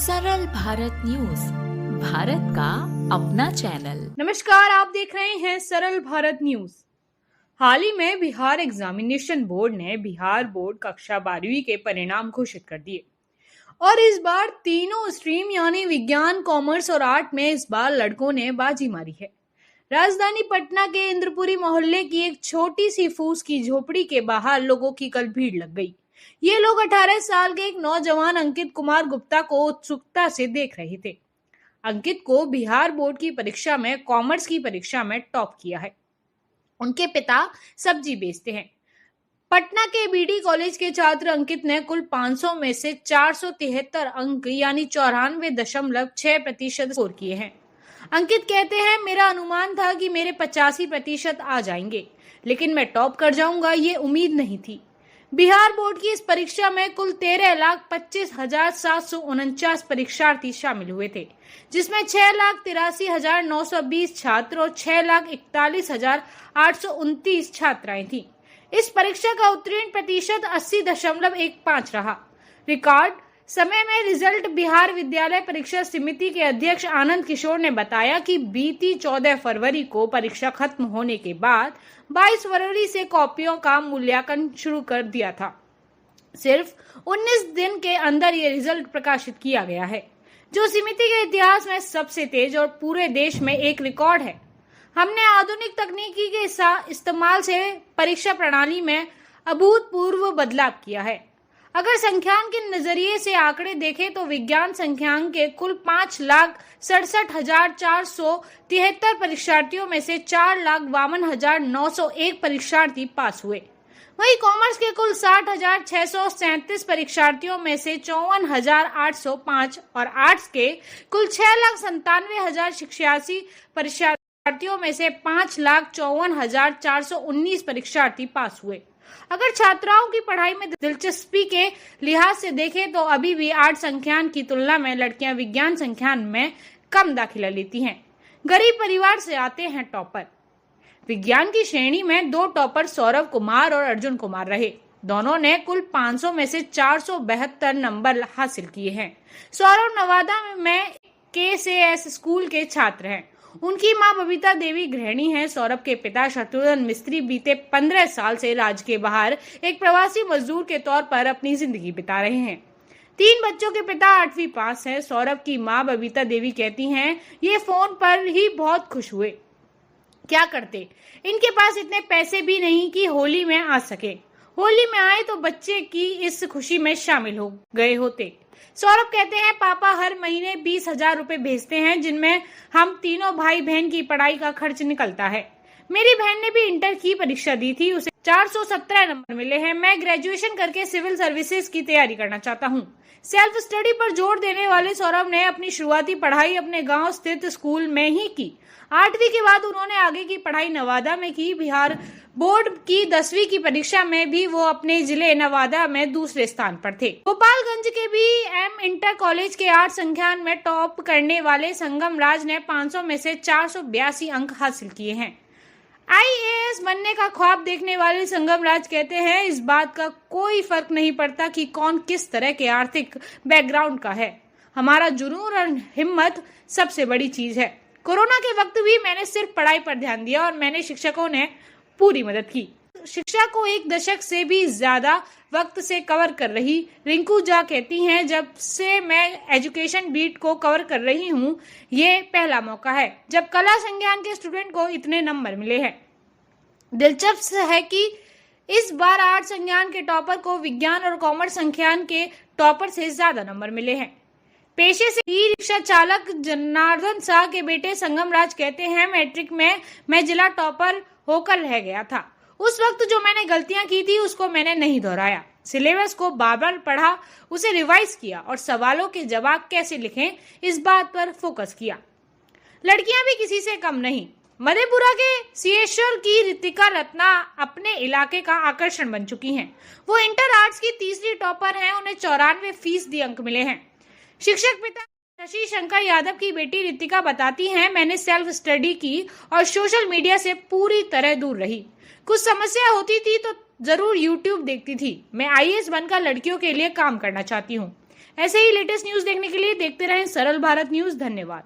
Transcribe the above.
सरल भारत न्यूज, भारत का अपना चैनल। नमस्कार, आप देख रहे हैं सरल भारत न्यूज। हाल ही में बिहार एग्जामिनेशन बोर्ड ने बिहार बोर्ड कक्षा 12वीं के परिणाम घोषित कर दिए और इस बार तीनों स्ट्रीम यानी विज्ञान, कॉमर्स और आर्ट में इस बार लड़कों ने बाजी मारी है। राजधानी पटना के इंद्रपुरी मोहल्ले की एक छोटी सी फूस की झोपड़ी के बाहर लोगों की कल भीड़ लग गई। ये लोग 18 साल के एक नौजवान अंकित कुमार गुप्ता को उत्सुकता से देख रहे थे। अंकित को बिहार बोर्ड की परीक्षा में कॉमर्स की परीक्षा में टॉप किया है। उनके पिता सब्जी बेचते हैं। पटना के बीडी कॉलेज के छात्र अंकित ने कुल 500 में से 473 अंक यानी 94.6% स्कोर किए हैं। अंकित कहते हैं, मेरा अनुमान था कि मेरे 85% आ जाएंगे, लेकिन मैं टॉप कर जाऊंगा ये उम्मीद नहीं थी। बिहार बोर्ड की इस परीक्षा में कुल 13,25,749 परीक्षार्थी शामिल हुए थे, जिसमें 6,83,920 छात्र और 6,41,829 छात्राएं थीं। इस परीक्षा का उत्तीर्ण प्रतिशत 80.15 रहा। रिकॉर्ड समय में रिजल्ट बिहार विद्यालय परीक्षा समिति के अध्यक्ष आनंद किशोर ने बताया कि बीती 14 फरवरी को परीक्षा खत्म होने के बाद 22 फरवरी से कॉपियों का मूल्यांकन शुरू कर दिया था। सिर्फ 19 दिन के अंदर ये रिजल्ट प्रकाशित किया गया है, जो समिति के इतिहास में सबसे तेज और पूरे देश में एक रिकॉर्ड है। हमने आधुनिक तकनीकी के इस्तेमाल से परीक्षा प्रणाली में अभूतपूर्व बदलाव किया है। अगर संख्यान के नजरिए से आंकड़े देखें तो विज्ञान संख्यान के कुल 5,67,473 परीक्षार्थियों में से 4,52,901 परीक्षार्थी पास हुए। वहीं कॉमर्स के कुल 60,637 परीक्षार्थियों में से 54,805 और आर्ट्स के कुल 6,97,086 परीक्षार्थियों में से 5,54,419 परीक्षार्थी पास हुए। अगर छात्राओं की पढ़ाई में दिलचस्पी के लिहाज से देखें तो अभी भी आर्ट संख्यान की तुलना में लड़कियां विज्ञान संख्यान में कम दाखिला लेती हैं। गरीब परिवार से आते हैं टॉपर। विज्ञान की श्रेणी में 2 टॉपर सौरभ कुमार और अर्जुन कुमार रहे। दोनों ने कुल 500 में से 472 नंबर हासिल किए हैं। सौरभ नवादा में KCS स्कूल के छात्र हैं। उनकी मां बबीता देवी गृहिणी हैं। सौरभ के पिता शत्रुघ्न मिस्त्री बीते 15 साल से राज्य के बाहर एक प्रवासी मजदूर के तौर पर अपनी जिंदगी बिता रहे हैं। 3 बच्चों के पिता 8वीं पास हैं। सौरभ की मां बबीता देवी कहती हैं, ये फोन पर ही बहुत खुश हुए। क्या करते, इनके पास इतने पैसे भी नहीं कि होली में आ सके। होली में आए तो बच्चे की इस खुशी में शामिल हो गए होते। सौरभ कहते हैं, पापा हर महीने 20,000 रुपए भेजते हैं, जिनमें हम तीनों भाई बहन की पढ़ाई का खर्च निकलता है। मेरी बहन ने भी इंटर की परीक्षा दी थी, उसे 417 नंबर मिले हैं। मैं ग्रेजुएशन करके सिविल सर्विसेज की तैयारी करना चाहता हूँ। सेल्फ स्टडी पर जोर देने वाले सौरभ ने अपनी शुरुआती पढ़ाई अपने गांव स्थित स्कूल में ही की। 8वीं के बाद उन्होंने आगे की पढ़ाई नवादा में की। बिहार बोर्ड की 10वीं की परीक्षा में भी वो अपने जिले नवादा में दूसरे स्थान पर थे। गोपालगंज के BM इंटर कॉलेज के आर्ट संख्यान में टॉप करने वाले संगम राज ने 500 में से 482 अंक हासिल किए हैं। IAS बनने का ख्वाब देखने वाले संगम राज कहते हैं, इस बात का कोई फर्क नहीं पड़ता कि कौन किस तरह के आर्थिक बैकग्राउंड का है। हमारा जुनून और हिम्मत सबसे बड़ी चीज है। कोरोना के वक्त भी मैंने सिर्फ पढ़ाई पर ध्यान दिया और मैंने शिक्षकों ने पूरी मदद की। शिक्षा को 1 दशक से भी ज्यादा वक्त से कवर कर रही रिंकू झा कहती हैं, जब से मैं एजुकेशन बीट को कवर कर रही हूँ, ये पहला मौका है जब कला संज्ञान के स्टूडेंट को इतने नंबर मिले हैं। दिलचस्प है कि इस बार आर्ट संज्ञान के टॉपर को विज्ञान और कॉमर्स संख्यान के टॉपर से ज्यादा नंबर मिले हैं। पेशे से ई रिक्शा चालक जनार्दन शाह के बेटे संगम राज कहते हैं, मैट्रिक में मैं जिला टॉपर होकर रह गया था। उस वक्त जो मैंने गलतियां की थी उसको मैंने नहीं दोहराया। सिलेबस को बार-बार पढ़ा, उसे रिवाइज किया और सवालों के जवाब कैसे लिखें इस बात पर फोकस किया। लड़कियां भी किसी से कम नहीं। मधेपुरा के सिएश्वर की ऋतिका रत्ना अपने इलाके का आकर्षण बन चुकी हैं। वो इंटर आर्ट्स की 3री टॉपर हैं। उन्हें 94% अंक मिले हैं। शिक्षक पिता शशि शंकर यादव की बेटी ऋतिका बताती हैं, मैंने सेल्फ स्टडी की और सोशल मीडिया से पूरी तरह दूर रही। कुछ समस्या होती थी तो जरूर YouTube देखती थी। मैं IAS बनकर लड़कियों के लिए काम करना चाहती हूँ। ऐसे ही लेटेस्ट न्यूज देखने के लिए देखते रहें सरल भारत न्यूज। धन्यवाद।